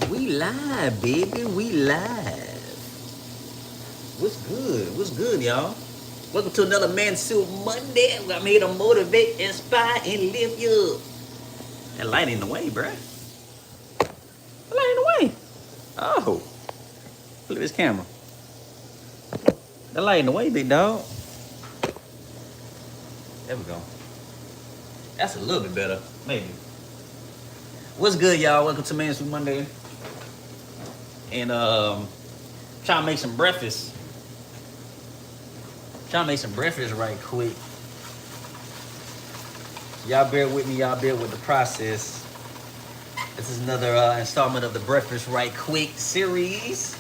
We live, baby. We live. What's good? What's good, y'all? Welcome to another Mansuit Monday. I'm here to motivate, inspire, and lift you up. That light in the way, bruh. That light in the way. Oh, look at this camera. That light in the way, big dog. There we go. That's a little bit better, maybe. What's good, y'all? Welcome to Mansuit Monday. And trying to make some breakfast. Trying to make some breakfast right quick. Y'all bear with me. Y'all bear with the process. This is another installment of the Breakfast Right Quick series.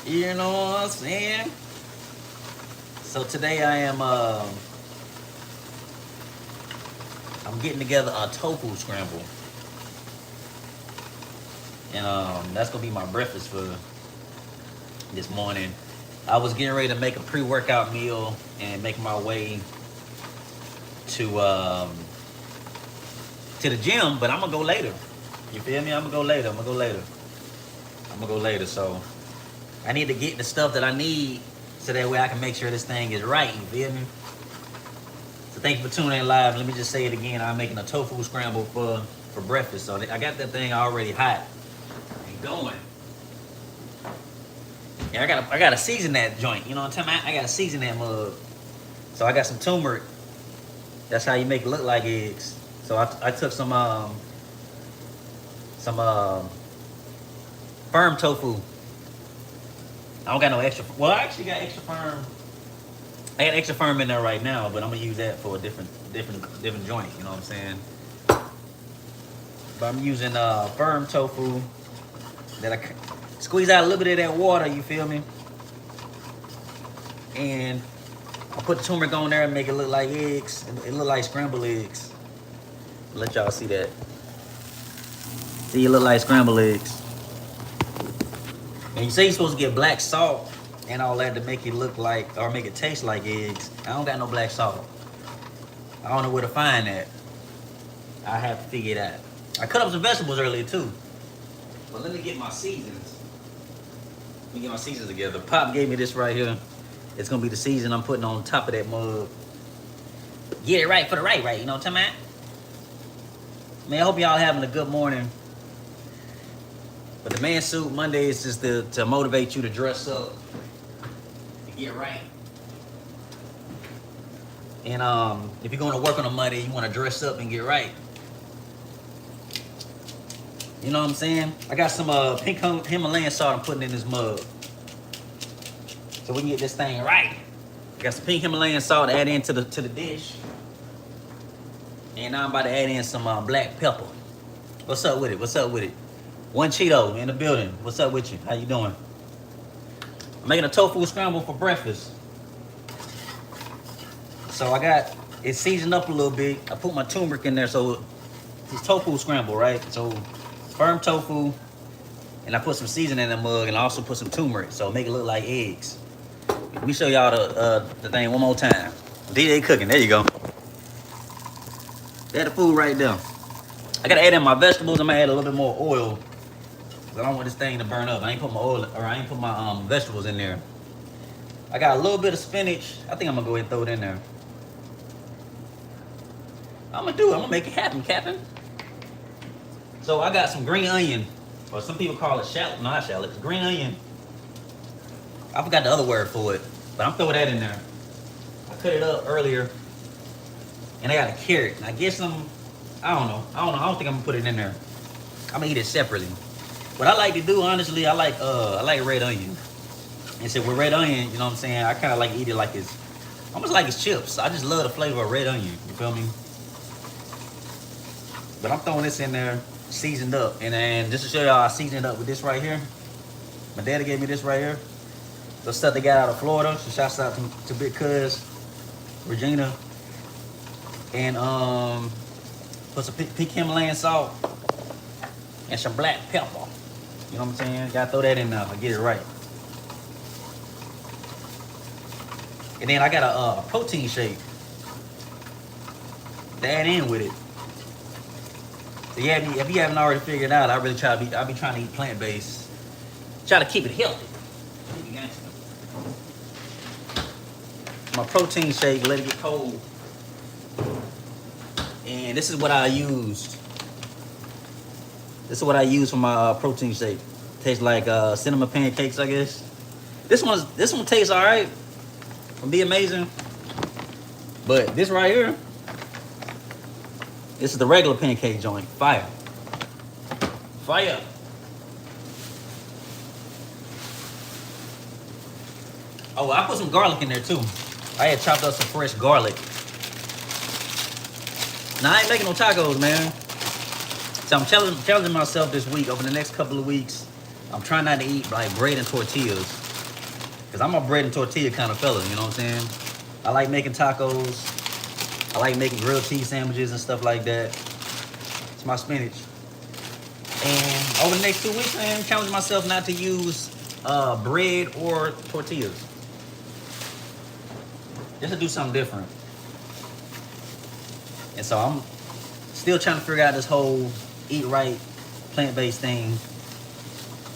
You know what I'm saying? So today I'm getting together a tofu scramble. And that's gonna be my breakfast for this morning. I was getting ready to make a pre-workout meal and make my way to the gym, but I'm gonna go later. You feel me? I'm gonna go later. So I need to get the stuff that I need so that way I can make sure this thing is right. You feel me? So thank you for tuning in live. Let me just say it again. I'm making a tofu scramble for breakfast. So I got that thing already hot and going. Yeah, I gotta season that joint. You know what I'm talking about? I gotta season that mug. So I got some turmeric. That's how you make it look like eggs. So I took some firm tofu. I don't got no extra. Well, I actually got extra firm. I got extra firm in there right now, but I'm gonna use that for a different joint. You know what I'm saying? But I'm using firm tofu that I squeeze out a little bit of that water. You feel me? And I put the turmeric on there and make it look like eggs. It look like scrambled eggs. Let y'all see that. See, it look like scrambled eggs. And you say you're supposed to get black salt and all that to make it look like, or make it taste like eggs. I don't got no black salt. I don't know where to find that. I have to figure it out. I cut up some vegetables earlier too. But let me get my seasons. Let me get my seasons together. Pop gave me this right here. It's gonna be the season I'm putting on top of that mug. Get it right for the right, you know what I'm talking about? Man, I hope y'all having a good morning. But the Mansuit Monday is just to motivate you to dress up and get right. And if you're going to work on a Monday, you want to dress up and get right. You know what I'm saying? I got some pink Himalayan salt I'm putting in this mug. So we can get this thing right. Got some pink Himalayan salt to add into the dish. And now I'm about to add in some black pepper. What's up with it? One Cheeto in the building. What's up with you? How you doing? I'm making a tofu scramble for breakfast. So I got it seasoned up a little bit. I put my turmeric in there, so it's tofu scramble, right? So firm tofu, and I put some seasoning in the mug, and I also put some turmeric, so make it look like eggs. Let me show y'all the thing one more time. DJ cooking. There you go. There's the food right there. I gotta add in my vegetables. I'm gonna add a little bit more oil. I don't want this thing to burn up. I ain't put my oil, or I ain't put my vegetables in there. I got a little bit of spinach. I think I'm gonna go ahead and throw it in there. I'm gonna make it happen, Captain. So I got some green onion, or some people call it shallot. No, not shallot. It's green onion. I forgot the other word for it, but I'm throwing that in there. I cut it up earlier, and I got a carrot. And I guess I don't know. I don't think I'm gonna put it in there. I'm gonna eat it separately. What I like to do, honestly, I like red onion. And so with red onion, you know what I'm saying, I kind of like to eat it like it's almost like it's chips. I just love the flavor of red onion. You feel me? But I'm throwing this in there, seasoned up. And then just to show y'all, I seasoned it up with this right here. My daddy gave me this right here. The stuff they got out of Florida. So shouts out to Big Cuz, Regina. And put some pink Himalayan salt and some black pepper. You know what I'm saying? Gotta throw that in there to get it right. And then I got a protein shake to add in with it. So yeah, if you haven't already figured it out, I really I be trying to eat plant-based. Try to keep it healthy. My protein shake, let it get cold. And this is what I used. This is what I use for my protein shake. Tastes like cinnamon pancakes, I guess. This one tastes all right. It'll be amazing. But this right here, this is the regular pancake joint. Fire. Fire. Oh, I put some garlic in there too. I had chopped up some fresh garlic. Now, I ain't making no tacos, man. So I'm challenging myself this week, over the next couple of weeks. I'm trying not to eat like bread and tortillas. Because I'm a bread and tortilla kind of fella, you know what I'm saying? I like making tacos. I like making grilled cheese sandwiches and stuff like that. It's my spinach. And over the next 2 weeks, man, I'm challenging myself not to use bread or tortillas. Just to do something different. And so I'm still trying to figure out this whole eat right, plant-based thing.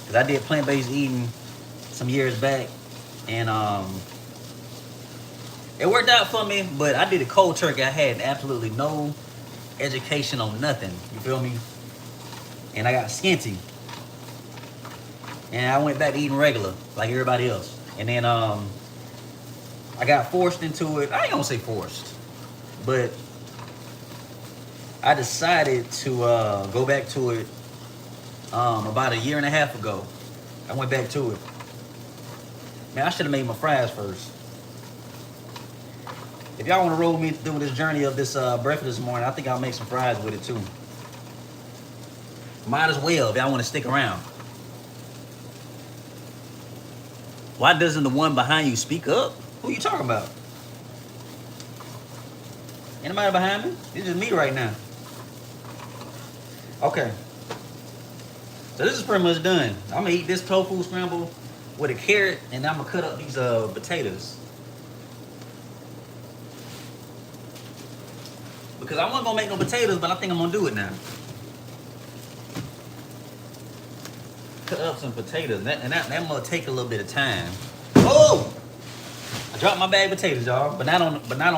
Because I did plant-based eating some years back. And it worked out for me, but I did a cold turkey. I had absolutely no education on nothing. You feel me? And I got skinty. And I went back to eating regular, like everybody else. And then I got forced into it. I ain't gonna say forced, but I decided to go back to it about 1.5 years ago. I went back to it. Man, I should have made my fries first. If y'all want to roll me through this journey of this breakfast this morning, I think I'll make some fries with it too. Might as well if y'all want to stick around. Why doesn't the one behind you speak up? Who are you talking about? Anybody behind me? It's just me right now. Okay. So this is pretty much done. I'm gonna eat this tofu scramble with a carrot, and I'm gonna cut up these potatoes. Because I wasn't gonna make no potatoes, but I think I'm gonna do it now. Cut up some potatoes, that might take a little bit of time. Oh! I dropped my bag of potatoes, y'all, but not on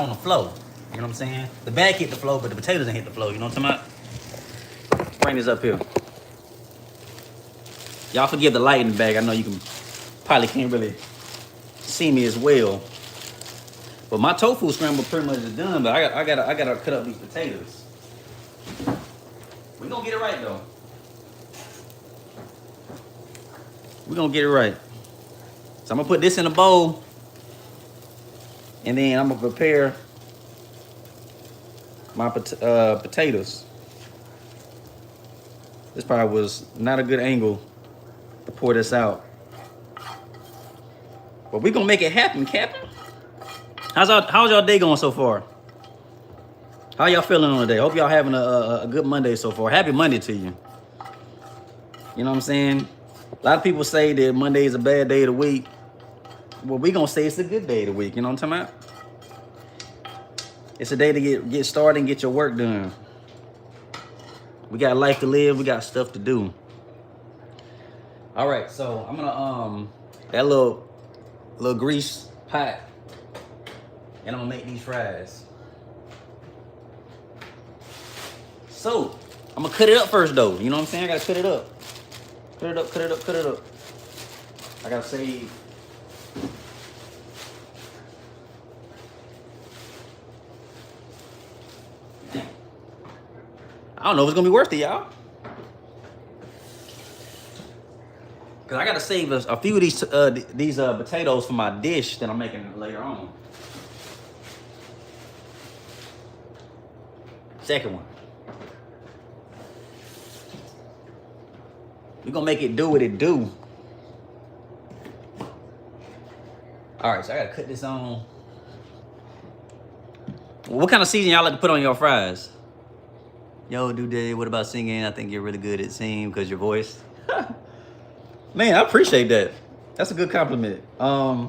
the floor. You know what I'm saying? The bag hit the floor, but the potatoes didn't hit the floor. You know what I'm talking about? Bring this up here. Y'all forgive the light in the bag. I know you probably can't really see me as well. But my tofu scramble pretty much is done. But I gotta cut up these potatoes. We gonna get it right though. We gonna get it right. So I'm gonna put this in a bowl, and then I'm gonna prepare my potatoes. This probably was not a good angle to pour this out, but we gonna make it happen, Captain. How's y'all day going so far? How y'all feeling on the day? Hope y'all having a good Monday so far. Happy Monday to you. You know what I'm saying? A lot of people say that Monday is a bad day of the week. Well, we gonna say it's a good day of the week. You know what I'm talking about? It's a day to get started and get your work done. We got life to live. We got stuff to do. All right, so I'm gonna that little grease pot, and I'm gonna make these fries. So I'm gonna cut it up first, though. You know what I'm saying? I gotta cut it up. Cut it up, cut it up, cut it up. I gotta save. I don't know if it's gonna be worth it, y'all. Cause I gotta save a few of these potatoes for my dish that I'm making later on. Second one. We're gonna make it do what it do. All right, so I gotta cut this on. What kind of seasoning y'all like to put on your fries? Yo, Dude, what about singing? I think you're really good at singing because your voice. Man, I appreciate that. That's a good compliment. I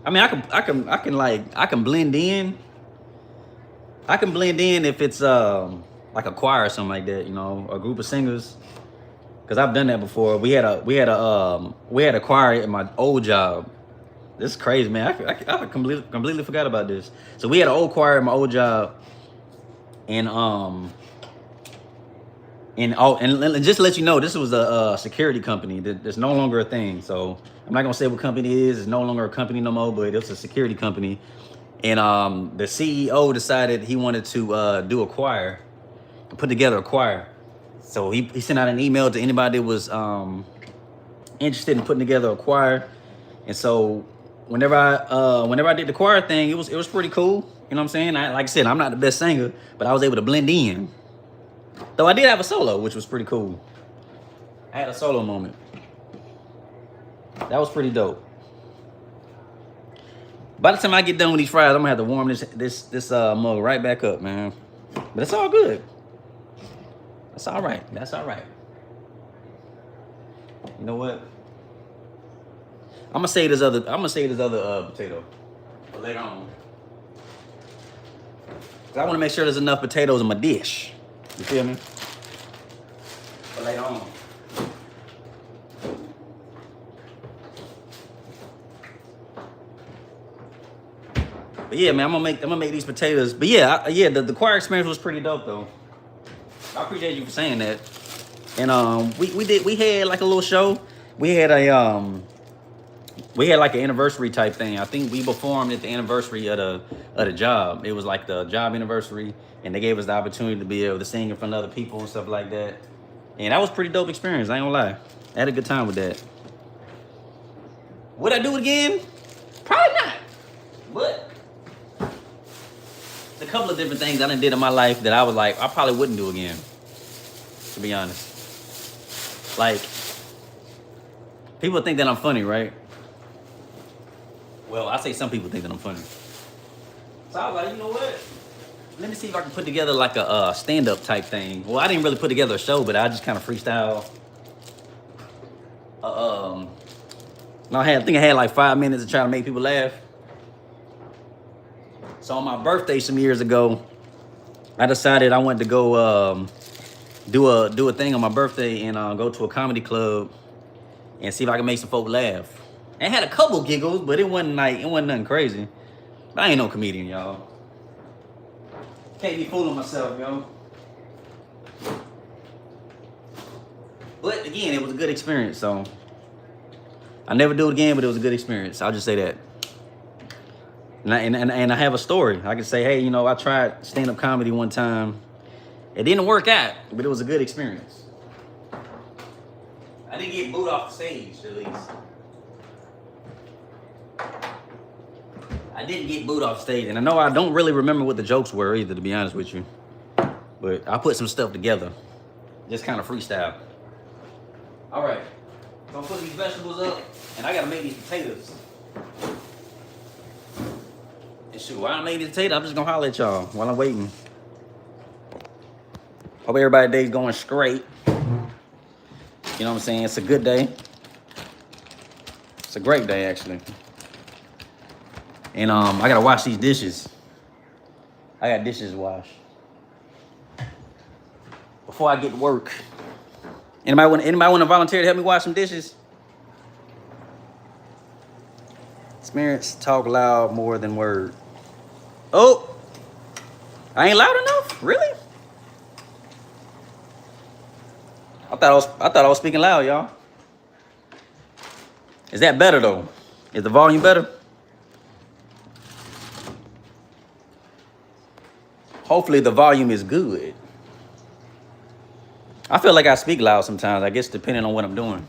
mean, I can blend in. I can blend in if it's like a choir or something like that, you know, a group of singers. Cause I've done that before. We had a choir at my old job. This is crazy, man. I completely forgot about this. So we had an old choir at my old job, and and just to let you know, this was a security company that's no longer a thing. So I'm not gonna say what company it is. It's no longer a company no more, but it's a security company. And the CEO decided he wanted to do a choir, put together a choir. So he sent out an email to anybody that was interested in putting together a choir. And so whenever I did the choir thing, it was pretty cool. You know what I'm saying? Like I said, I'm not the best singer, but I was able to blend in. Though I did have a solo, which was pretty cool. I had a solo moment. That was pretty dope. By the time I get done with these fries, I'm gonna have to warm this mug right back up, man. But it's all good. That's all right. That's all right. You know what? I'm gonna save this other potato for later on. 'Cause I want to make sure there's enough potatoes in my dish. You feel me? For later on. But yeah, man, I'm gonna make these potatoes. But yeah, the choir experience was pretty dope though. I appreciate you for saying that. And we had like a little show. We had like an anniversary type thing. I think we performed at the anniversary of the job. It was like the job anniversary, and they gave us the opportunity to be able to sing in front of other people and stuff like that. And that was a pretty dope experience. I ain't gonna lie. I had a good time with that. Would I do it again? Probably not. But a couple of different things I done did in my life that I was like, I probably wouldn't do again, to be honest. Like, people think that I'm funny, right? Well, I say some people think that I'm funny. So I was like, you know what? Let me see if I can put together like a stand-up type thing. Well, I didn't really put together a show, but I just kind of freestyle. I think I had like 5 minutes to try to make people laugh. So on my birthday some years ago, I decided I wanted to go do a thing on my birthday and go to a comedy club and see if I can make some folk laugh. And I had a couple giggles, but it wasn't nothing crazy. But I ain't no comedian, y'all. Can't be fooling myself, yo. But again, it was a good experience, so I never do it again, but it was a good experience. I'll just say that. And I have a story. I can say, hey, you know, I tried stand-up comedy one time. It didn't work out, but it was a good experience. I didn't get booed off the stage, at least. I didn't get booed off stage, and I know I don't really remember what the jokes were either, to be honest with you. But I put some stuff together, just kind of freestyle. All right, so I'm putting these vegetables up, and I gotta make these potatoes. And shoot, while I make these potatoes, I'm just gonna holler at y'all while I'm waiting. Hope everybody's day's going straight. You know what I'm saying? It's a good day. It's a great day, actually. And I gotta wash these dishes. I got dishes to wash before I get to work. Anybody want to volunteer to help me wash some dishes? Experience talk loud more than word. Oh, I ain't loud enough? Really? I thought I was speaking loud, y'all. Is that better though? Is the volume better? Hopefully the volume is good. I feel like I speak loud sometimes, I guess depending on what I'm doing.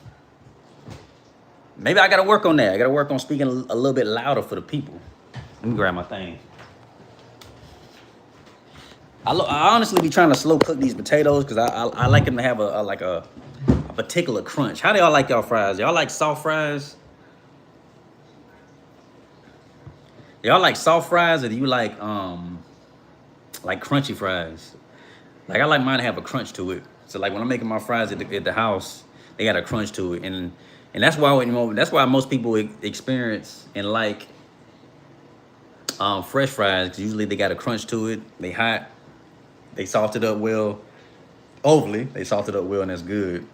Maybe I gotta work on that. I gotta work on speaking a little bit louder for the people. Let me grab my thing. I honestly be trying to slow cook these potatoes because I like them to have a particular crunch. How do y'all like y'all fries? Y'all like soft fries? Y'all like soft fries, or do you like crunchy fries? Like I like mine to have a crunch to it. So like when I'm making my fries at the house, they got a crunch to it, and that's why most people experience and like fresh fries, because usually they got a crunch to it. They hot. They salted up well. Hopefully, they salted up well, and that's good.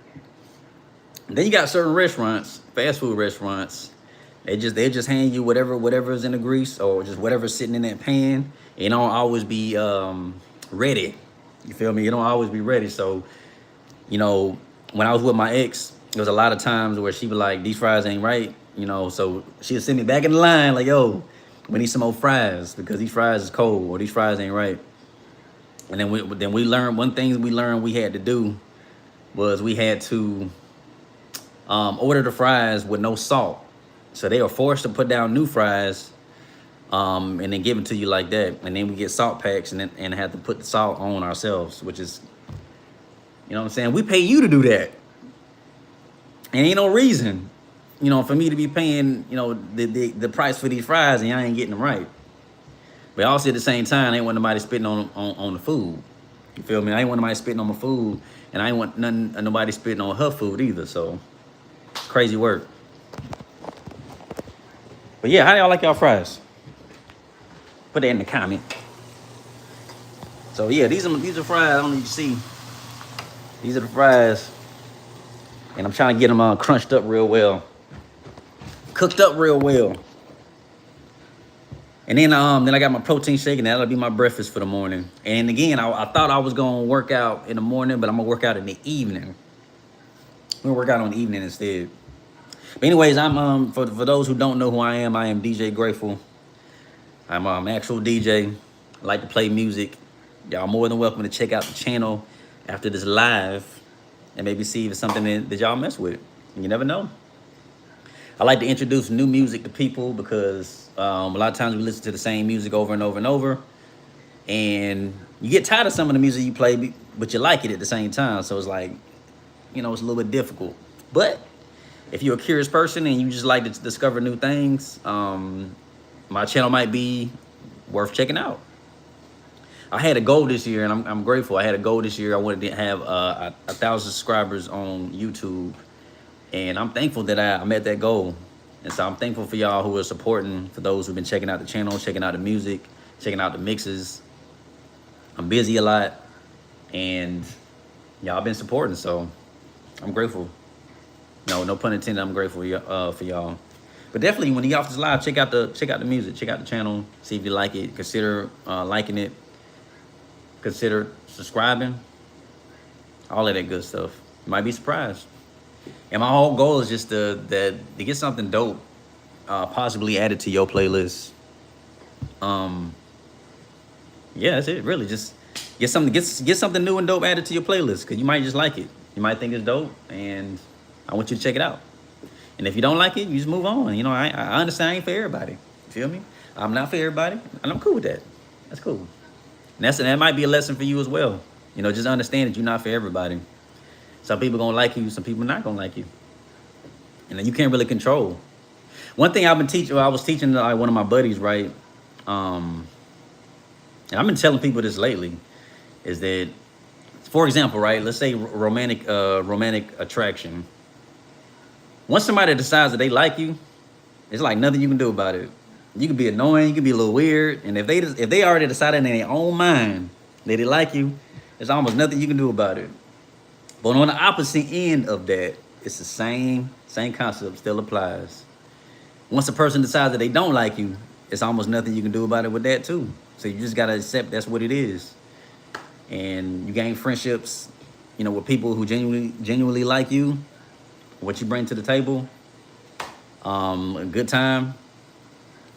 Then you got certain restaurants, fast food restaurants. They just hand you whatever's in the grease or just whatever's sitting in that pan. It don't always be ready. You feel me? It don't always be ready. So when I was with my ex, there was a lot of times where she was like, "These fries ain't right." So she'd send me back in the line like, "Yo, we need some more fries because these fries is cold or these fries ain't right." And then we learned one thing we had to do was we had to order the fries with no salt. So they were forced to put down new fries and then give it to you like that. And then we get salt packs and have to put the salt on ourselves, which is, you know what I'm saying? We pay you to do that. And ain't no reason, for me to be paying, the price for these fries and I ain't getting them right. But also at the same time, I ain't want nobody spitting on the food. You feel me? I ain't want nobody spitting on my food, and I ain't want nobody spitting on her food either. So crazy work. But yeah, how y'all like y'all fries? Put that in the comment. So yeah, these are fries. I don't know if you see. These are the fries, and I'm trying to get them crunched up real well, cooked up real well. And then I got my protein shake, and that'll be my breakfast for the morning. And again, I thought I was gonna work out in the morning, but I'm gonna work out in the evening. I'm gonna work out on the evening instead. But anyways, I'm for those who don't know who I am DJ Grateful. I'm actual DJ. I like to play music. Y'all more than welcome to check out the channel after this live and maybe see if it's something that y'all mess with. You never know. I like to introduce new music to people because a lot of times we listen to the same music over and over and over, and you get tired of some of the music you play, but you like it at the same time. So it's like, it's a little bit difficult. But if you're a curious person and you just like to discover new things, my channel might be worth checking out. I had a goal this year, and I'm grateful. I had a goal this year. I wanted to have 1,000 subscribers on YouTube. And I'm thankful that I met that goal. And so I'm thankful for y'all who are supporting, for those who've been checking out the channel, checking out the music, checking out the mixes. I'm busy a lot, and y'all been supporting, so I'm grateful. No pun intended, I'm grateful for y'all. But definitely, when you get off this live, check out the music, check out the channel, see if you like it. Consider liking it. Consider subscribing. All of that good stuff. You might be surprised. And my whole goal is just to get something dope, possibly added to your playlist. Yeah, that's it. Really, just get something new and dope added to your playlist, because you might just like it. You might think it's dope, and I want you to check it out. And if you don't like it, you just move on. I understand I ain't for everybody. You feel me? I'm not for everybody, and I'm cool with that. That's cool. And that might be a lesson for you as well. Just understand that you're not for everybody. Some people gonna like you, some people not gonna like you, and then you can't really control. One thing I was teaching one of my buddies, right? And I've been telling people this lately, is that, for example, right? Let's say romantic attraction. Once somebody decides that they like you, it's like nothing you can do about it. You can be annoying, you can be a little weird, and if they already decided in their own mind that they like you, there's almost nothing you can do about it. But on the opposite end of that, it's the same concept still applies. Once a person decides that they don't like you, it's almost nothing you can do about it with that too. So you just gotta accept that's what it is. And you gain friendships, with people who genuinely like you, what you bring to the table, a good time,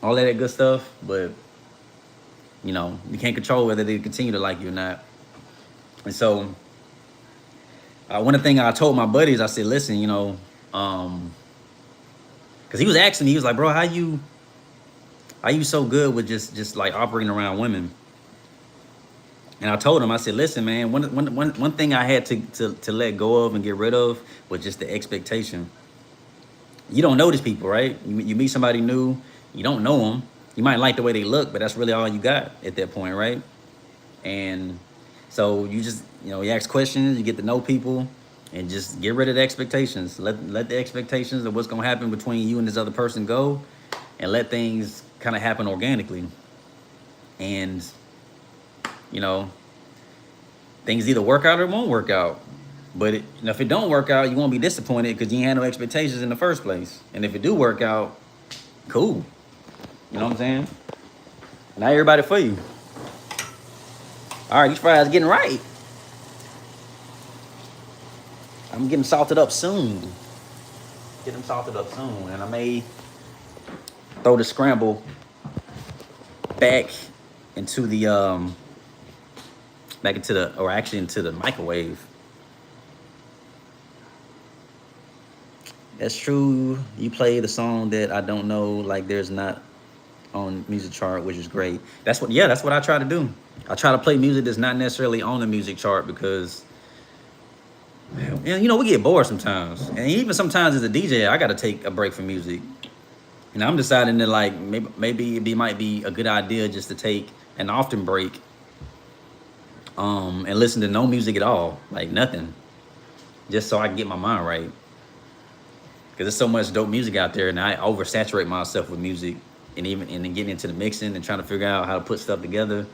all that good stuff. But you can't control whether they continue to like you or not. And so one of the things I told my buddies, I said, listen, because he was asking me, he was like, bro, how you so good with just like operating around women? And I told him, I said, listen, man, one thing I had to let go of and get rid of was just the expectation. You don't know these people, right? You meet somebody new, you don't know them. You might like the way they look, but that's really all you got at that point, right? And so you just, you ask questions, you get to know people, and just get rid of the expectations. Let the expectations of what's gonna happen between you and this other person go, and let things kind of happen organically. And things either work out or won't work out. But if it don't work out, you won't be disappointed because you ain't had no expectations in the first place. And if it do work out, cool. You know what I'm saying? Not everybody for you. All right, these fries getting right. I'm getting salted up soon. Get them salted up soon, and I may throw the scramble back into the into the microwave. That's true. You play the song that I don't know, like there's not on music chart, which is great. That's what I try to do. I try to play music that's not necessarily on the music chart because we get bored sometimes. And even sometimes as a DJ, I gotta take a break from music. And I'm deciding that like maybe it might be a good idea just to take an often break and listen to no music at all, like nothing. Just so I can get my mind right. Because there's so much dope music out there, and I oversaturate myself with music, and then getting into the mixing and trying to figure out how to put stuff together.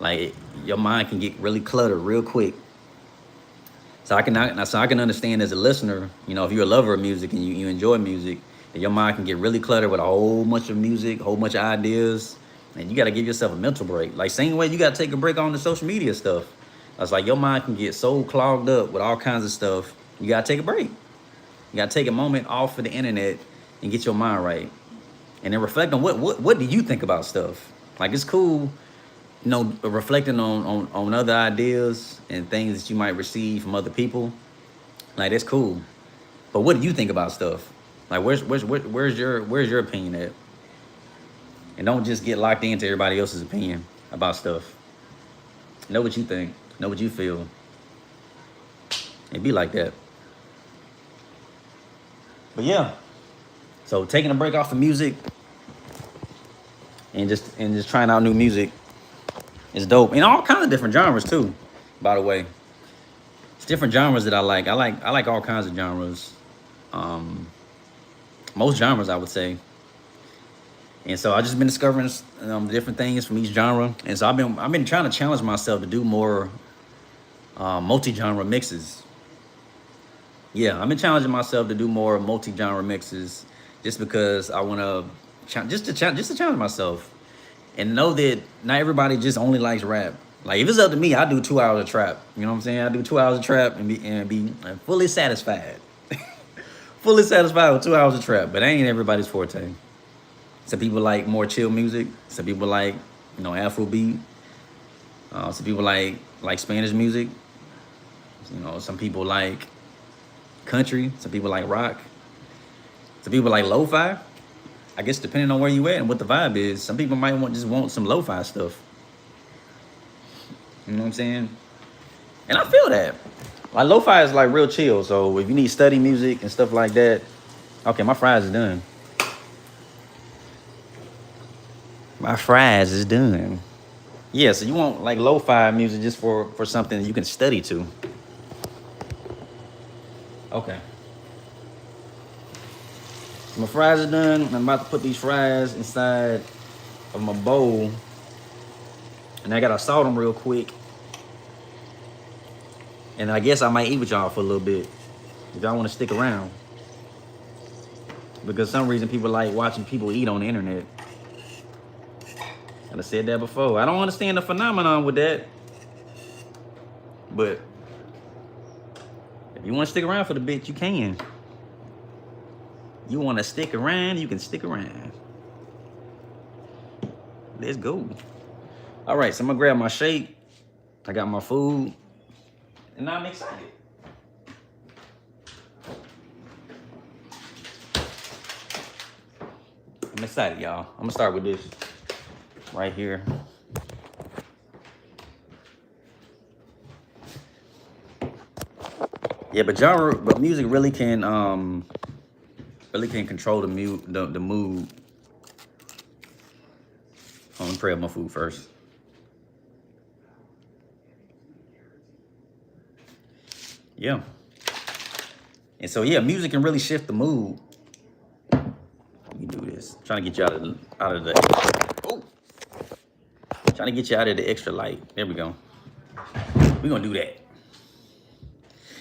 Like your mind can get really cluttered real quick. So I can understand as a listener, if you're a lover of music and you enjoy music, and your mind can get really cluttered with a whole bunch of music, a whole bunch of ideas, and you got to give yourself a mental break. Like same way you got to take a break on the social media stuff. It's like your mind can get so clogged up with all kinds of stuff. You got to take a break. You got to take a moment off of the internet and get your mind right. And then reflect on what do you think about stuff. Like it's cool, reflecting on other ideas and things that you might receive from other people. Like that's cool. But what do you think about stuff? Like where's your opinion at? And don't just get locked into everybody else's opinion about stuff. Know what you think. Know what you feel. And be like that. But yeah, so taking a break off of music and just trying out new music is dope. And all kinds of different genres too, by the way. It's different genres that I like. I like all kinds of genres. Most genres, I would say. And so I've just been discovering different things from each genre. And so I've been trying to challenge myself to do more multi-genre mixes. Yeah, I've been challenging myself to do more multi-genre mixes just because I want to just to challenge myself and know that not everybody just only likes rap. Like if it's up to me, I do 2 hours of trap. You know what I'm saying? I do 2 hours of trap and be fully satisfied. Fully satisfied with 2 hours of trap, but that ain't everybody's forte. Some people like more chill music. Some people like Afrobeat. Some people like Spanish music. Some people like country. Some people like rock. Some people like lo-fi. I guess depending on where you at and what the vibe is. Some people might want some lo-fi stuff. You know what I'm saying? And I feel that. Like lo-fi is like real chill. So if you need study music and stuff like that, okay, my fries is done. My fries is done. Yeah, so you want like lo-fi music just for something that you can study to. Okay. My fries are done. I'm about to put these fries inside of my bowl. And I gotta salt them real quick. And I guess I might eat with y'all for a little bit if y'all want to stick around. Because for some reason people like watching people eat on the internet. And I said that before. I don't understand the phenomenon with that. But if you want to stick around for the bit, you can. You want to stick around, you can stick around. Let's go. All right, so I'm going to grab my shake. I got my food. And now I'm excited. I'm excited, y'all. I'm going to start with this right here. Yeah, but music really can control the mood. Let me prep my food first. Yeah. And so yeah, music can really shift the mood. Let me do this. I'm trying to get you out of the. Oh. Trying to get you out of the extra light. There we go. We're gonna do that.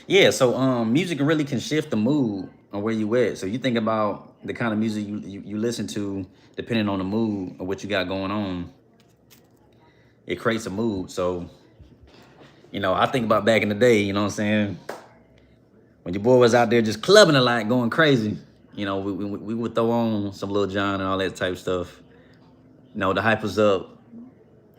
Yeah, so music really can shift the mood on where you at. So you think about the kind of music you listen to, depending on the mood or what you got going on, it creates a mood. So, I think about back in the day, you know what I'm saying? When your boy was out there just clubbing a lot, going crazy, we would throw on some Lil Jon and all that type stuff. To hype us up.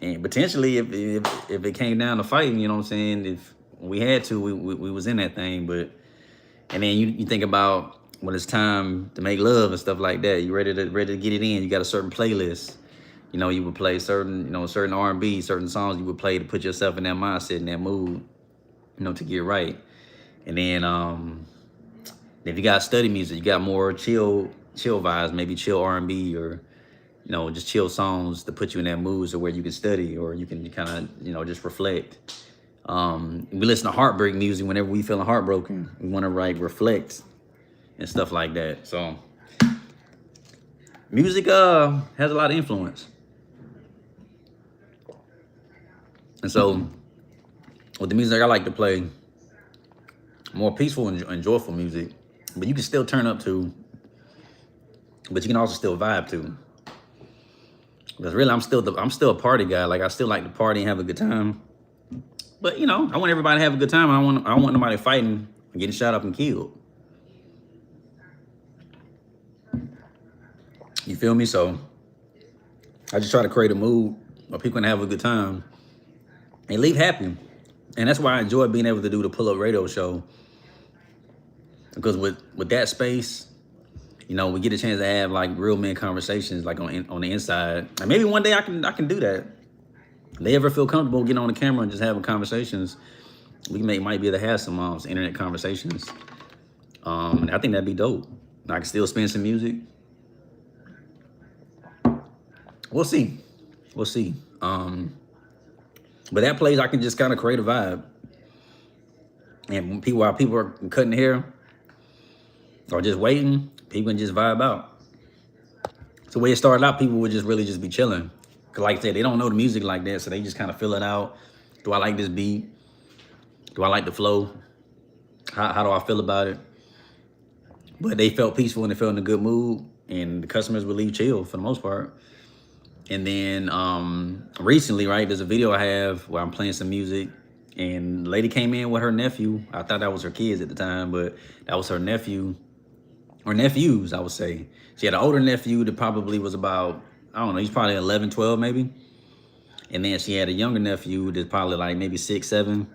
And potentially, if it came down to fighting, you know what I'm saying? If we had to, we was in that thing. And then you think about when it's time to make love and stuff like that. You ready to get it in. You got a certain playlist. You would play certain R&B, certain songs you would play to put yourself in that mindset, in that mood, to get right. And then if you got study music, you got more chill vibes, maybe chill R&B or just chill songs to put you in that mood so where you can study or you can kind of just reflect. We listen to heartbreak music whenever we feeling heartbroken. We want to reflect and stuff like that. So music has a lot of influence. And so with the music I like to play, more peaceful and joyful music, but you can still turn up to, but you can also still vibe to. Because really, I'm still a party guy. Like I still like to party and have a good time. But I want everybody to have a good time. I don't want nobody fighting and getting shot up and killed. You feel me? So I just try to create a mood where people can have a good time and leave happy. And that's why I enjoy being able to do the pull-up radio show. Because with that space, we get a chance to have like real men conversations like on the inside. And maybe one day I can do that. If they ever feel comfortable getting on the camera and just having conversations, we might be able to have some internet conversations. I think that'd be dope. I can still spin some music. We'll see. But that place I can just kind of create a vibe. And while people are cutting hair or just waiting, people can just vibe out. So the way it started out, people would just really just be chilling. Cause like I said, they don't know the music like that, so they just kind of feel it out. Do I like this beat? Do I like the flow? How do I feel about it? But they felt peaceful and they felt in a good mood, and the customers would leave chill for the most part. And then recently, right, there's a video I have where I'm playing some music, and the lady came in with her nephew. I thought that was her kids at the time, but that was her nephew. Or nephews, I would say. She had an older nephew that probably was about, I don't know, he's probably 11, 12 maybe. And then she had a younger nephew that's probably like maybe 6, 7.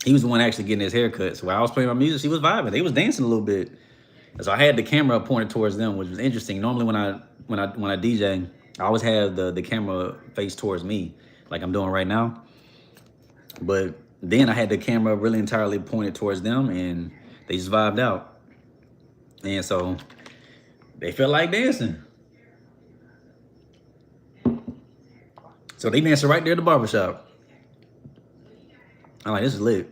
He was the one actually getting his haircut. So while I was playing my music, she was vibing. They was dancing a little bit. And so I had the camera pointed towards them, which was interesting. Normally when I DJ, I always have the camera face towards me, like I'm doing right now. But then I had the camera really entirely pointed towards them, and they just vibed out. And so they felt like dancing. So they dancing right there at the barbershop. I'm like, this is lit.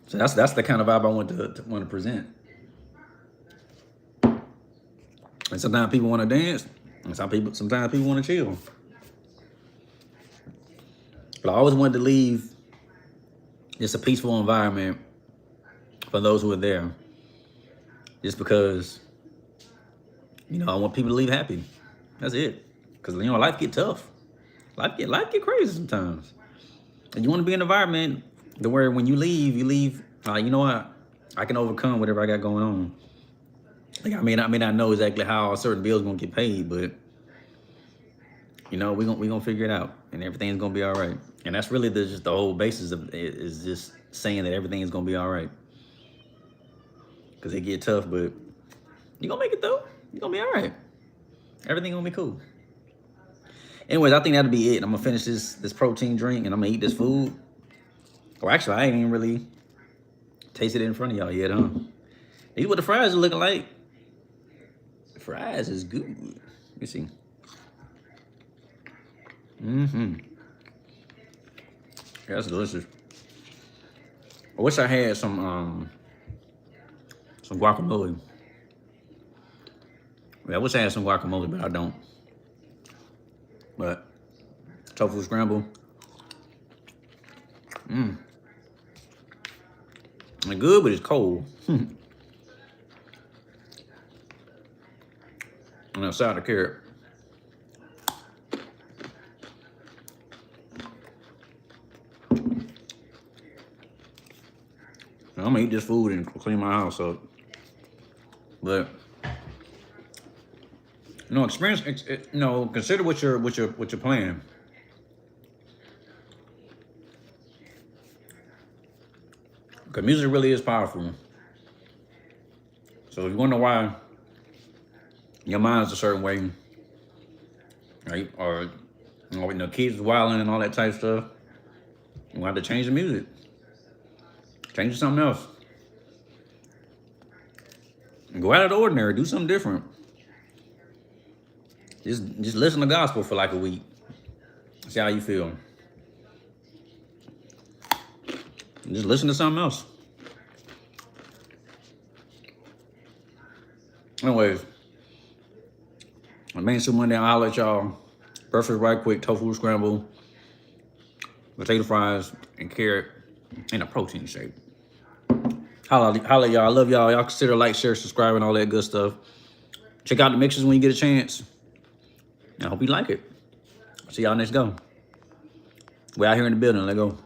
So that's the kind of vibe I want to present. And sometimes people want to dance, and sometimes people want to chill. But I always wanted to leave just a peaceful environment for those who are there. Just because, I want people to leave happy. That's it. Because, life get tough. Life get crazy sometimes. And you want to be in an environment to where when you leave, you know what? I can overcome whatever I got going on. Like, I may not know exactly how a certain bill's going to get paid, but, we gonna figure it out. And everything's going to be all right. And that's really just the whole basis of it, is just saying that everything is going to be all right. Because it get tough, but you're going to make it through. You're going to be all right. Everything going to be cool. Anyways, I think that'll be it. I'm going to finish this protein drink, and I'm going to eat this food. Or actually, I ain't even really tasted it in front of y'all yet, huh? These what the fries are looking like. The fries is good. Let me see. That's delicious. I wish I had some guacamole. I wish I had some guacamole, but I don't. But tofu scramble. It's good, but it's cold. And a side of carrot. I'm gonna eat this food and clean my house up. But experience. Consider what you're planning. Because music really is powerful. So if you wonder why your mind's a certain way, right? Or kids wilding and all that type of stuff, you have to change the music. Change it to something else. Go out of the ordinary. Do something different. Just listen to gospel for like a week. See how you feel. Just listen to something else. Anyways, Mansuit Monday, I'll let y'all. Breakfast right quick, tofu scramble, potato fries, and carrot, and a protein shake. Holla y'all. I love y'all. Y'all consider like, share, subscribe, and all that good stuff. Check out the mixes when you get a chance. I hope you like it. See y'all next go. We out here in the building. Let's go.